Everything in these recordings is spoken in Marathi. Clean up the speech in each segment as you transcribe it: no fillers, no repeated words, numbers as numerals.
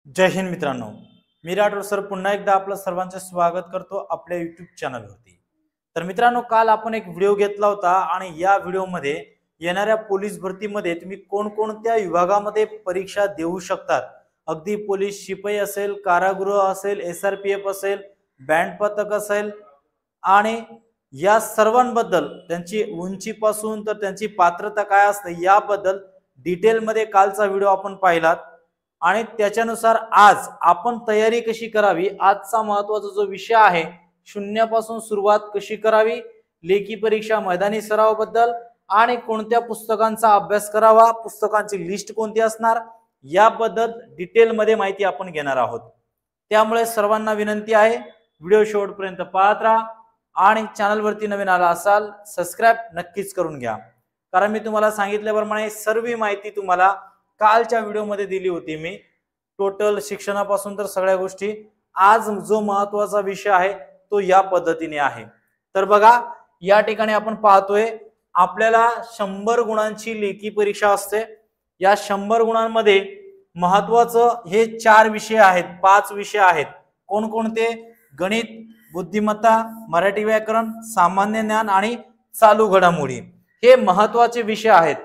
जय हिंद मित्रांनो, मी राठोड सर पुन्हा एकदा आपलं सर्वांचे स्वागत करतो आपल्या यूट्यूब चॅनलवरती। तर मित्रांनो, काल आपण एक व्हिडिओ घेतला होता आणि या व्हिडिओमध्ये येणाऱ्या पोलीस भरतीमध्ये तुम्ही कोणकोणत्या विभागामध्ये परीक्षा देऊ शकतात, अगदी पोलीस शिपाई असेल, कारागृह असेल, SRPF असेल, बँड पथक असेल आणि या सर्वांबद्दल त्यांची उंचीपासून तर त्यांची पात्रता काय असते याबद्दल डिटेलमध्ये कालचा व्हिडिओ आपण पाहिलात आणि त्याच्यानुसार आज आपण तयारी कशी करावी, आजचा महत्त्वाचा जो विषय आहे शून्यापासून सुरुवात कशी करावी, लेखी परीक्षा मैदानी सरावाबद्दल आणि कोणत्या पुस्तकांचा अभ्यास करावा, पुस्तकांची लिस्ट कोणती असणार याबद्दल डिटेलमध्ये माहिती आपण घेणार आहोत। त्यामुळे सर्वांना विनंती आहे, व्हिडिओ शेवटपर्यंत पाहत राहा आणि चॅनलवरती नवीन आला असाल सबस्क्राइब नक्कीच करून घ्या, कारण मी तुम्हाला सांगितल्याप्रमाणे सर्व माहिती तुम्हाला कालच्या व्हिडिओमध्ये दिली होती मी, टोटल शिक्षणापासून तर सगळ्या गोष्टी। आज जो महत्त्वाचा विषय आहे तो या पद्धतीने आहे। तर बघा, या ठिकाणी आपण पाहतोय आपल्याला 100 गुणांची लेखी परीक्षा असते। या 100 गुणांमध्ये महत्त्वाचं हे 4 विषय आहेत, 5 विषय आहेत। कोणकोणते? गणित, बुद्धिमत्ता, मराठी व्याकरण, सामान्य ज्ञान आणि चालू घडामोडी, हे महत्त्वाचे विषय आहेत।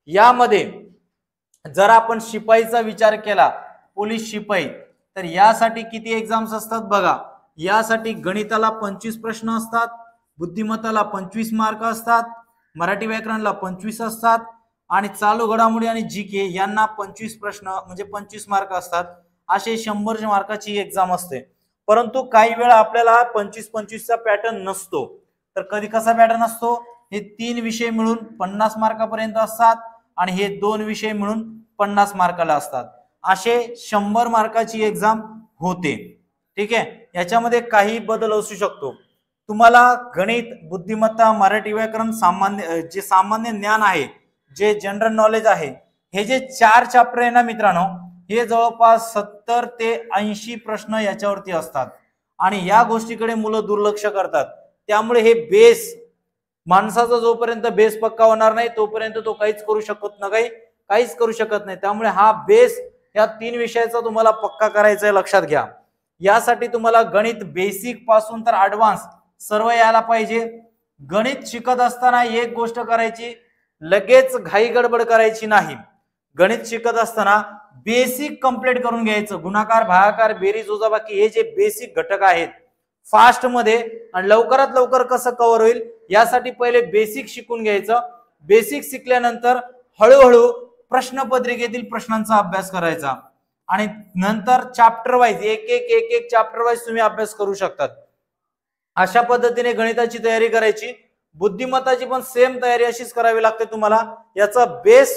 यामध्ये जर आपण शिपाईचा विचार केला, पोलीस शिपाई, तर यासाठी किती एग्जाम्स असतात बघा। यासाठी गणिताला 25 प्रश्न असतात, बुद्धिमत्ताला 25 मार्क असतात, मराठी व्याकरणला 25 असतात आणि चालू घडामोडी आणि जीके यांना 25 प्रश्न म्हणजे 25 मार्क असतात। असे 100 मार्काची एक्झाम असते। परंतु काही वेळा आपल्याला 25-25 चा पॅटर्न नसतो। तर कधी कसा पॅटर्न असतो? हे 3 विषय मिळून 50 मार्कापर्यंत असतात आणि हे 2 विषय मिळून 50 मार्काला असतात। असे 100 मार्काची एक्झाम होते। ठीक आहे, याच्यामध्ये काही बदल असू शकतो। तुम्हाला गणित, बुद्धिमत्ता, मराठी व्याकरण, सामान्य ज्ञान आहे, जे जनरल नॉलेज आहे, हे जे 4 चॅप्टर आहे ना मित्रांनो, हे जवळपास 70 ते 80 प्रश्न याच्यावरती असतात आणि या गोष्टीकडे मुलं दुर्लक्ष करतात। त्यामुळे हे बेस, माणसाचा जोपर्यंत बेस पक्का होणार नाही तोपर्यंत तो काहीच करू शकत नाही। त्यामुळे हा बेस या 3 विषयाचा तुम्हाला पक्का करायचा आहे, लक्षात घ्या। यासाठी तुम्हाला गणित बेसिक पासून तर ऍडव्हान्स सर्व यायला पाहिजे। गणित शिकत असताना एक गोष्ट करायची, लगेच घाई गडबड करायची नाही। गणित शिकत असताना बेसिक कंप्लीट करून घ्यायचं। गुणाकार, भागाकार, बेरीज, वजाबाकी हे जे बेसिक घटक आहेत फास्ट मध्ये आणि लवकरात लवकर कसं कव्हर होईल यासाठी पहिले बेसिक शिकून घ्यायचं। बेसिक शिकल्यानंतर हळूहळू प्रश्नपत्रिकेतील प्रश्नांचा अभ्यास करायचा आणि नंतर चॅप्टर वाईज एक एक चॅप्टर वाईज तुम्ही अभ्यास करू शकतात। अशा पद्धतीने गणिताची तयारी करायची। बुद्धिमत्ताची पण सेम तयारी अशीच करावी लागते तुम्हाला। याचा बेस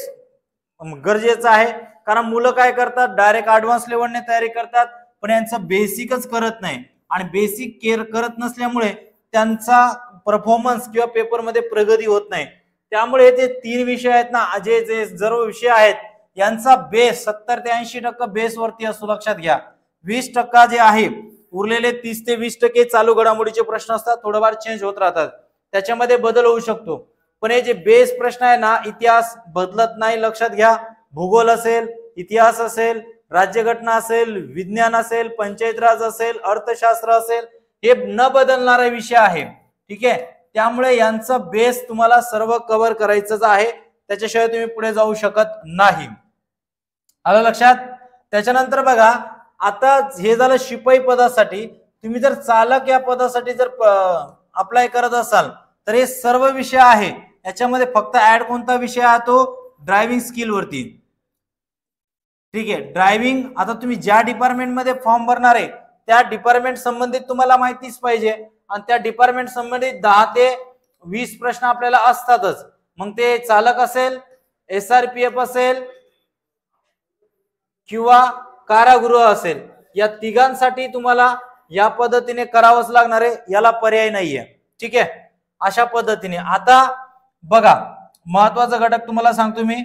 गरजेचा आहे, कारण मुलं काय करतात, डायरेक्ट ऍडव्हान्स लेवलने तयारी करतात पण यांचं बेसिकच करत नाही आणि बेसिक केअर करत नसल्यामुळे त्यांचा परफॉर्मन्स किंवा पेपरमध्ये प्रगती होत नाही। त्यामुळे ते 3 विषय आहेत ना, जे सर्व विषय आहेत यांचा बेस 70 ते 80% बेस वरती असतो, लक्षात घ्या। 20% जे आहे उरलेले 30 ते 20% चालू घडामोडीचे प्रश्न असतात, थोडंफार चेंज होत राहतात, त्याच्यामध्ये बदल होऊ शकतो। पण हे जे बेस प्रश्न आहे ना, इतिहास बदलत नाही, लक्षात घ्या। भूगोल असेल, इतिहास असेल, राज्यघटना असेल, विज्ञान असेल, पंचायत राज असेल, अर्थशास्त्र असेल, हे न बदलणारा विषय आहे। ठीक आहे, त्यामुळे यांचा बेस तुम्हाला सर्व कव्हर करायचंच आहे, त्याच्याशिवाय तुम्ही पुढे जाऊ शकत नाही। आलं लक्षात? त्याच्यानंतर बघा, आता हे झालं शिपाई पदासाठी। तुम्ही जर चालक या पदासाठी जर अप्लाय करत असाल तर हे सर्व विषय आहे, याच्यामध्ये फक्त ऍड कोणता विषय आहे तो ड्रायव्हिंग स्किल वरती। ठीक आहे, ड्रायव्हिंग, आता तुम्ही ज्या डिपार्टमेंट मध्ये फॉर्म भरणार आहे त्या डिपार्टमेंट संबंधित तुम्हाला माहितीच पाहिजे आणि त्या डिपार्टमेंट संबंधित 10 ते 20 प्रश्न आपल्याला असतातच। मग ते चालक असेल, SRPF असेल किंवा कारागृह असेल, या तिघांसाठी तुम्हाला या पद्धतीने करावंच लागणार आहे, याला पर्याय नाहीये। ठीक आहे, अशा पद्धतीने। आता बघा, महत्वाचा घटक तुम्हाला सांगतो मी,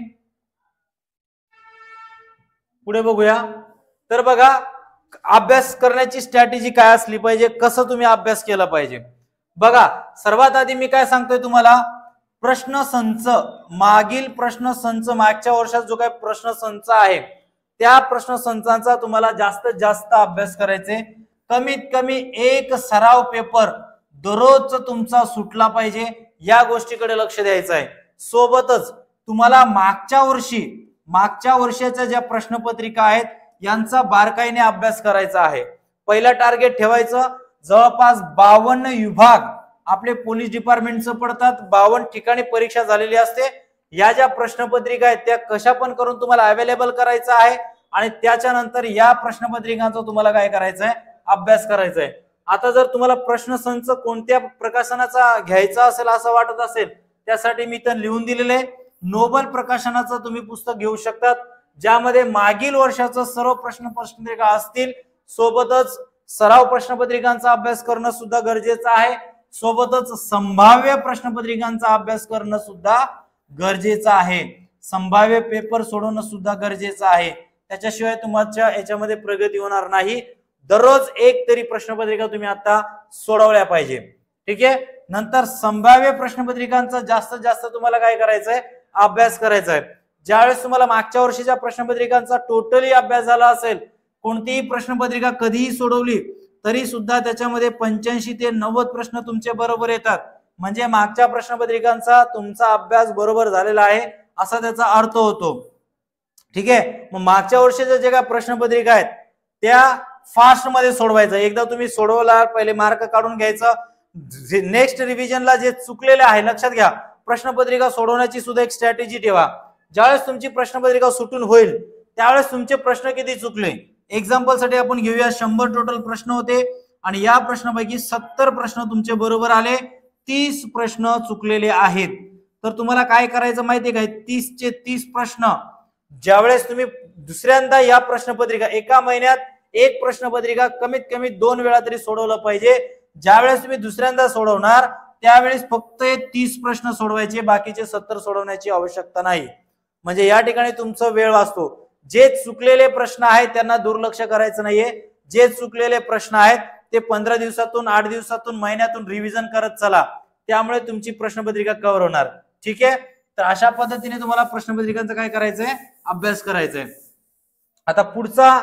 पुढे बघूया। तर बघा, अभ्यास करण्याची स्ट्रॅटेजी काय असली पाहिजे, कसं तुम्ही अभ्यास केला पाहिजे। बघा, सर्वात आधी मी काय सांगतोय तुम्हाला, प्रश्न संच, मागील प्रश्न संच, मागच्या वर्षात जो काही प्रश्न संच आहे त्या प्रश्नसंचांचा तुम्हाला जास्तीत जास्त अभ्यास करायचे। कमीत कमी एक सराव पेपर दररोज तुमचा सुटला पाहिजे, या गोष्टीकडे लक्ष द्यायचं आहे। सोबतच तुम्हाला मागच्या वर्षाच्या ज्या प्रश्नपत्रिका आहेत यांचा बारकाईने अभ्यास करायचा आहे। पहिला टार्गेट ठेवायचं, जवळपास 52 विभाग आपले पोलीस डिपार्टमेंटचं पडतात, 52 ठिकाणी परीक्षा झालेली असते। या ज्या प्रश्नपत्रिका आहेत त्या कशा पण करून तुम्हाला अवेलेबल करायचं आहे आणि त्याच्यानंतर या प्रश्नपत्रिकांचा तुम्हाला काय करायचं आहे, अभ्यास करायचा आहे। आता जर तुम्हाला प्रश्नसंच कोणत्या प्रकाशनाचा घ्यायचा असेल असं वाटत असेल, त्यासाठी मी तर लिहून दिलेले आहे, नोबल प्रकाशनाचं तुम्ही पुस्तक घेऊ शकतात, ज्यामध्ये मागील वर्षाचं सर्व प्रश्नपत्रिका असतील। सोबतच सराव प्रश्नपत्रिकांचा अभ्यास करणं सुद्धा गरजेचं आहे, सोबतच संभाव्य प्रश्नपत्रिकांचा अभ्यास करणं सुद्धा गरजेचं आहे, संभाव्य पेपर सोडवणं सुद्धा गरजेचं आहे। त्याच्याशिवाय तुमच्या याच्यामध्ये प्रगती होणार नाही। दररोज एक तरी प्रश्नपत्रिका तुम्ही आता सोडवल्या पाहिजे, ठीक आहे। नंतर संभाव्य प्रश्नपत्रिकांचा जास्तीत जास्त तुम्हाला काय करायचंय, अभ्यास करायचा आहे। ज्यावेळेस तुम्हाला मागच्या वर्षीच्या प्रश्नपत्रिकांचा टोटली अभ्यास झाला असेल, कोणतीही प्रश्नपत्रिका कधीही सोडवली तरी सुद्धा त्याच्यामध्ये 85 ते 90 प्रश्न तुमचे बरोबर येतात, म्हणजे मागच्या प्रश्नपत्रिकांचा तुमचा अभ्यास बरोबर झालेला आहे असा त्याचा अर्थ होतो, ठीक आहे। मग मागच्या वर्षीच्या जे काही प्रश्नपत्रिका आहेत त्या फास्ट मध्ये सोडवायचं। एकदा तुम्ही सोडवला, पहिले मार्क काढून घ्यायचं, नेक्स्ट रिव्हिजनला जे चुकलेले आहे लक्षात घ्या, प्रश्नपत्रिका सोडवण्याची सुद्धा एक स्ट्रॅटेजी ठेवा। ज्यावेळेस तुमची प्रश्नपत्रिका सुटून होईल त्यावेळेस तुमचे प्रश्न किती चुकले, एक्झाम्पल साठी आपण घेऊया, 100 टोटल प्रश्न होते आणि या प्रश्नापैकी 70 प्रश्न तुमचे बरोबर आले, 30 प्रश्न चुकलेले आहेत। तर तुम्हाला काय करायचं माहितीये का, 30 चे 30 प्रश्न ज्यावेळेस तुम्ही दुसऱ्यांदा या प्रश्नपत्रिका, एका महिन्यात एक प्रश्नपत्रिका कमीत कमी 2 वेळा तरी सोडवलं पाहिजे। ज्यावेळेस तुम्ही दुसऱ्यांदा सोडवणार त्यावेळेस फक्त 30 प्रश्न सोडवायचे, बाकीचे 70 सोडवण्याची आवश्यकता नाही, म्हणजे या ठिकाणी तुमचा वेळ वाचतो। जे चुकलेले प्रश्न आहेत त्यांना दुर्लक्ष करायचं नाहीये, जे चुकलेले प्रश्न आहेत ते 15 दिवसातून, 8 दिवसातून, महिन्यातून रिव्हिजन करत चला, त्यामुळे तुमची प्रश्नपत्रिका कव्हर होणार, ठीक आहे। तर अशा पद्धतीने तुम्हाला प्रश्नपत्रिकांचा काय करायचंय, अभ्यास करायचंय। आता पुढचा,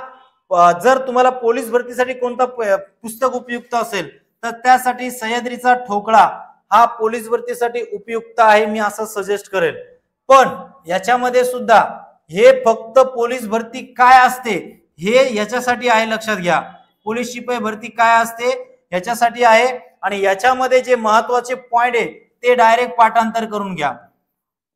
जर तुम्हाला पोलीस भरतीसाठी कोणता पुस्तक उपयुक्त असेल तर त्यासाठी सह्याद्रीचा ठोकळा हा पोलीस भरतीसाठी उपयुक्त आहे, मी असं सजेस्ट करेल। पण याच्यामध्ये सुद्धा हे फक्त पोलीस भरती काय असते हे याच्यासाठी आहे, लक्षात घ्या, पोलीस शिपाई भरती काय असते याच्यासाठी आहे, आणि याच्यामध्ये जे महत्वाचे पॉइंट आहे ते डायरेक्ट पाठांतर करून घ्या,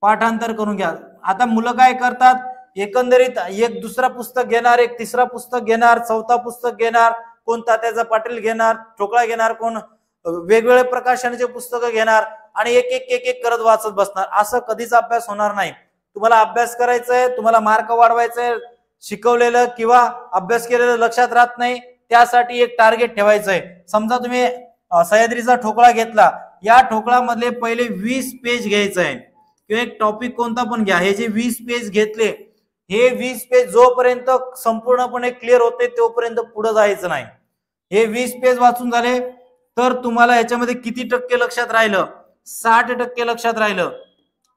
पाठांतर करून घ्या। आता मुलं काय करतात, एकंदरीत एक दुसरा पुस्तक घेणार, एक तिसरा पुस्तक घेणार, चौथा पुस्तक घेणार, कोण तात्याचा पाटील घेणार, ठोकळा घेणार, कोण वेगवेगळ्या प्रकाशनाचे पुस्तकं घेणार आणि एक एक एक एक करत वाचत बसणार, असं कधीच अभ्यास होणार नाही। तुम्हाला अभ्यास करायचंय, तुम्हाला मार्क वाढवायचंय, शिकवलेलं किंवा अभ्यास केलेलं लक्षात राहत नाही, त्यासाठी एक टार्गेट ठेवायचंय। समजा तुम्ही सह्याद्रीचा ठोकळा घेतला, या ठोकळामधले पहिले 20 पेज घ्यायचंय किंवा एक टॉपिक कोणता पण घ्या, हे जे 20 पेज घेतले, हे 20 पेज जोपर्यंत संपूर्णपणे क्लिअर होते तोपर्यंत पुढे जायचं नाही। हे 20 पेज वाचून झाले तर तुम्हाला याच्यामध्ये किती टक्के लक्षात राहिलं, 60% लक्षात राहिलं,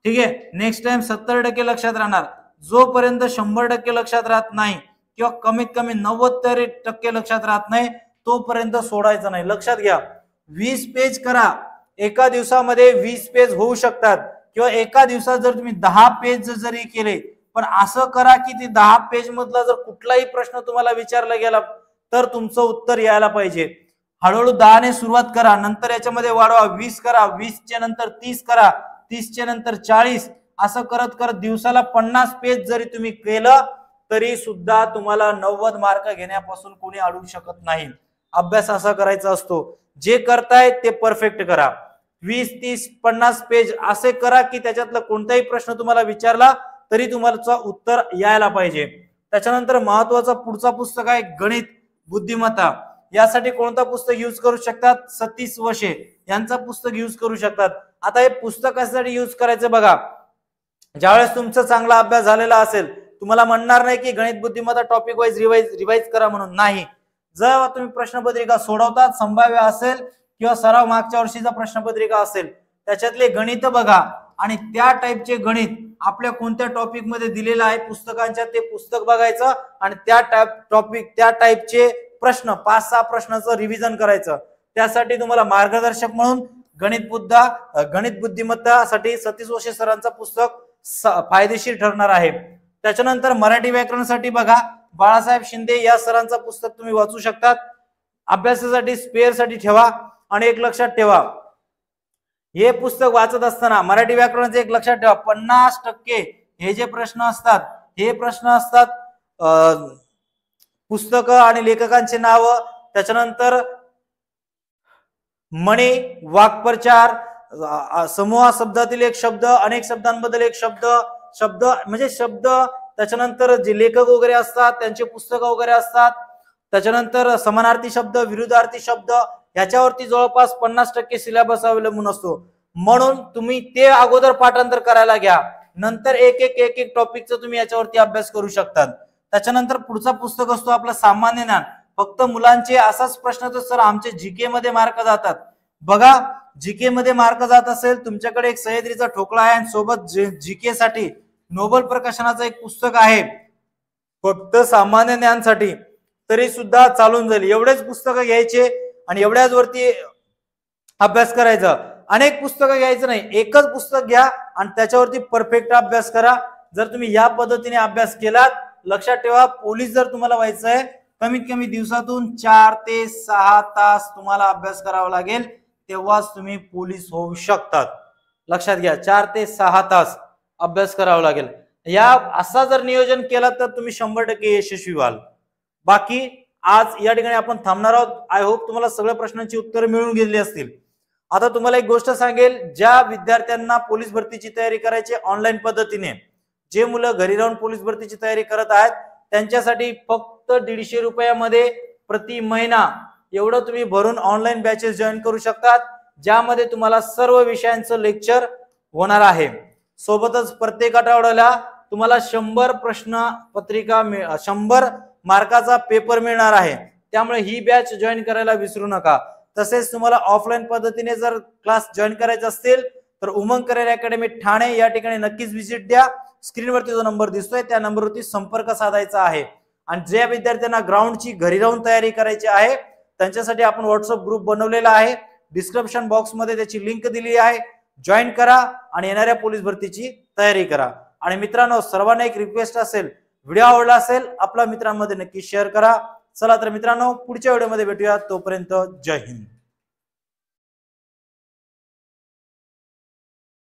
ठीक आहे। नेक्स्ट टाइम 70% लक्षात राहणार, जोपर्यंत 100% लक्षात राहत नाही किंवा कमीत कमी 90% लक्षात राहत नाही तोपर्यंत सोडायचं नाही, लक्षात घ्या। 20 पेज करा, एका दिवसामध्ये 20 पेज होऊ शकतात किंवा एका दिवसात जर तुम्ही 10 पेज जरी केले, पण असं करा की ते 10 पेज मधला जर कुठलाही प्रश्न तुम्हाला विचारला गेला तर तुमचं उत्तर यायला पाहिजे। हळूहळू 10 ने सुरुवात करा, नंतर याच्यामध्ये वाढवा, 20 करा, 20 च्या नंतर 30 करा, 30 च्या नंतर 40, असं करत करत दिवसाला 50 पेज जरी तुम्ही केलं तरी सुद्धा तुम्हाला 90 मार्क घेण्यापासून कोणी अडवू शकत नाही। अभ्यास असा करायचा असतो, जे करताय ते परफेक्ट करा, 20, 30, 50 पेज असे करा की त्याच्यातला कोणताही प्रश्न तुम्हाला विचारला तरी तुम्हाला उत्तर यायला पाहिजे। त्याच्यानंतर महत्वाचा पुढचा पुस्तक आहे गणित बुद्धिमत्ता, यासाठी कोणता पुस्तक यूज करू शकतात, सतीश वशे यांचा पुस्तक यूज करू शकतात। आता हे पुस्तक कशासाठी यूज करायचं बघा, ज्यावेळेस तुमचा चांगला अभ्यास झालेला असेल, तुम्हाला म्हणणार नाही की गणित बुद्धिमत्ता टॉपिक वाईज रिवाइज करा म्हणून, नाही। जेव्हा तुम्ही प्रश्नपत्रिका सोडवतात, संभाव्य असेल किंवा सराव मागच्या वर्षीचा प्रश्नपत्रिका असेल, त्याच्यातले गणित बघा, आणि त्या टाईपचे गणित आपल्या कोणत्या टॉपिक मध्ये दिलेलं आहे पुस्तकांच्या ते पुस्तक बघायचं आणि त्या टाईपचे प्रश्न 5-6 प्रश्नाचं रिव्हिजन करायचं। त्यासाठी तुम्हाला मार्गदर्शक म्हणून गणित बुद्धिमत्तासाठी सतीश वशे सरांचं पुस्तक फायदेशीर ठरणार आहे। त्याच्यानंतर मराठी व्याकरणासाठी बघा बाळासाहेब शिंदे या सरांचं पुस्तक तुम्ही वाचू शकतात। अभ्यासासाठी स्पेअर साठी ठेवा आणि एक लक्षात ठेवा, हे पुस्तक वाचत असताना मराठी व्याकरणाचे एक लक्षात ठेवा 50% हे जे प्रश्न असतात हे प्रश्न असतात पुस्तकं आणि लेखकांचे नाव, त्याच्यानंतर म्हणी, वाक्प्रचार, समूह शब्दातील एक शब्द, अनेक शब्दांबद्दल एक शब्द म्हणजे शब्द, त्याच्यानंतर जे लेखक वगैरे असतात त्यांचे पुस्तकं वगैरे असतात, त्याच्यानंतर समानार्थी शब्द, विरुद्धार्थी शब्द, याच्यावरती जवळपास 50% सिलेबस अवलंबून असतो। म्हणून तुम्ही ते अगोदर पाठांतर करायला घ्या, नंतर एक टॉपिकचा तुम्ही याच्यावरती अभ्यास करू शकतात। त्याच्यानंतर पुढचा पुस्तक असतो आपला सामान्य ज्ञान। फक्त मुलांचे असाच प्रश्न तर सर आमचे जीके मध्ये मार्क जातात, बघा जीके मध्ये मार्क जात असेल तुमच्याकडे एक सह्याद्रीचा ठोकळा आहे आणि सोबत जीके साठी नोबल प्रकाशनाचं एक पुस्तक आहे फक्त सामान्य ज्ञानसाठी, तरी सुद्धा चालून जाईल। एवढेच पुस्तकं घ्यायचे आणि एवढ्याच वरती अभ्यास करायचा, अनेक पुस्तकं घ्यायचं नाही, एकच पुस्तक घ्या आणि त्याच्यावरती परफेक्ट अभ्यास करा। जर तुम्ही या पद्धतीने अभ्यास केलात, लक्षात ठेवा पोलीस जर तुम्हाला व्हायचं आहे कमीत कमी दिवसातून 4 ते 6 तास तुम्हाला अभ्यास करावा लागेल, तेव्हाच तुम्ही पोलीस होऊ शकतात। लक्षात घ्या 4 ते 6 तास अभ्यास करावा लागेल। या असा जर नियोजन केला तर तुम्ही 100% यशस्वी व्हाल। बाकी आज या ठिकाणी आपण थांबणार आहोत। आय होप तुम्हाला सगळ्या प्रश्नांची उत्तरे मिळून गेली असतील। आता तुम्हाला एक गोष्ट सांगेल, ज्या विद्यार्थ्यांना पोलीस भरतीची तयारी करायची ऑनलाईन पद्धतीने, जे मुलं घरी राहून पोलीस भरतीची तयारी करत आहेत त्यांच्यासाठी फक्त 150 रुपयामध्ये प्रति महिना एवढं तुम्ही भरून ऑनलाईन बॅचेस जॉईन करू शकतात, ज्यामध्ये तुम्हाला सर्व विषयांचं लेक्चर होणार आहे। सोबतच प्रत्येक आठवड्याला तुम्हाला 100 प्रश्न पत्रिका 100 मार्काचा पेपर मिळणार आहे, त्यामुळे ही बॅच जॉईन करायला विसरू नका। तसेच तुम्हाला ऑफलाईन पद्धतीने जर क्लास जॉईन करायचे असतील तर उमंग करिअर अकॅडमी ठाणे या ठिकाणी नक्कीच व्हिजिट द्या। स्क्रीनवरती जो नंबर दिसतोय त्या नंबरवरती संपर्क साधायचा आहे। आणि ज्या विद्यार्थ्यांना ग्राउंडची घरी राहून तयारी करायची आहे त्यांच्यासाठी आपण व्हॉट्सअप ग्रुप बनवलेला आहे, डिस्क्रिप्शन बॉक्स मध्ये त्याची लिंक दिली आहे, जॉईन करा आणि येणाऱ्या पोलीस भरतीची तयारी करा। आणि मित्रांनो सर्वांना एक रिक्वेस्ट असेल, व्हिडिओ आवडला असेल आपल्या मित्रांमध्ये नक्की शेअर करा। चला तर मित्रांनो पुढच्या व्हिडिओमध्ये भेटूया, तोपर्यंत जय हिंद।